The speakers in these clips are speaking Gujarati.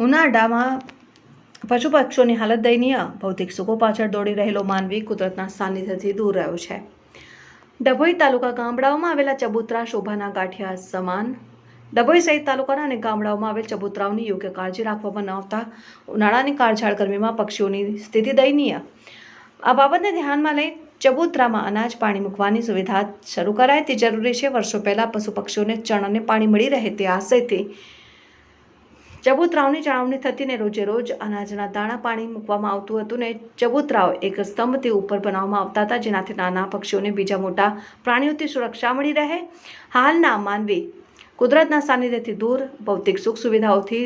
ઉનાળામાં પશુ પક્ષીઓની હાલત દયનીય. ભૌતિક સુખો પાછળ દોડી રહેલો માનવી કુદરતના સાનિધ્યથી દૂર રહ્યો છે. ડભોઈ તાલુકા ગામડાઓમાં આવેલા ચબૂતરા શોભાના ગાંઠિયા સમાન. ડભોઈ સહિત તાલુકાના અનેક ગામડાઓમાં આવેલ ચબૂતરાઓની યોગ્ય કાળજી રાખવામાં ન આવતા ઉનાળાની કાળઝાળ ગરમીમાં પક્ષીઓની સ્થિતિ દયનીય. આ બાબતને ધ્યાનમાં લઈ ચબૂતરામાં અનાજ પાણી મૂકવાની સુવિધા શરૂ કરાય તે જરૂરી છે. વર્ષો પહેલા પશુ પક્ષીઓને ચણ અને પાણી મળી રહે તે આશયથી ચબૂતરાઓની જાળવણી થતી ને રોજે રોજ અનાજના દાણા પાણી મૂકવામાં આવતું હતું ને ચબૂતરાઓ એક સ્તંભથી ઉપર બનાવવામાં આવતા હતા, જેનાથી નાના પક્ષીઓને બીજા મોટા પ્રાણીઓથી સુરક્ષા મળી રહે. હાલના માનવી કુદરતના સાનિધ્યથી દૂર, ભૌતિક સુખ સુવિધાઓથી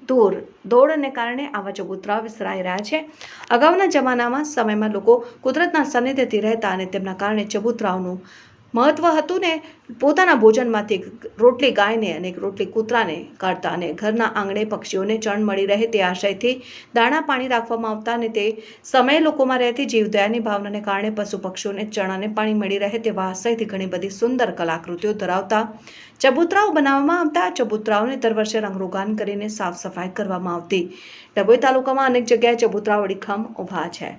દૂર દોડને કારણે આવા ચબૂતરાઓ વિસરાઈ રહ્યા છે. અગાઉના જમાનામાં સમયમાં લોકો કુદરતના સાનિધ્યથી રહેતા અને તેમના કારણે ચબૂતરાઓનું મહત્વ હતું ને પોતાના ભોજનમાંથી રોટલી ગાયને અને એક રોટલી કૂતરાને કાઢતા અને ઘરના આંગણે પક્ષીઓને ચણ મળી રહે તે આશયથી દાણા પાણી રાખવામાં આવતા અને તે સમયે લોકોમાં રહેતી જીવદયાની ભાવનાને કારણે પશુ પક્ષીઓને ચણ અને પાણી મળી રહે તેવા આશયથી ઘણી બધી સુંદર કલાકૃતિઓ ધરાવતા ચબૂતરાઓ બનાવવામાં આવતા. ચબૂતરાઓને દર વર્ષે રંગરોગાન કરીને સાફ સફાઈ કરવામાં આવતી. ડભોઈ તાલુકામાં અનેક જગ્યાએ ચબૂતરાઓ અડીખમ ઊભા છે.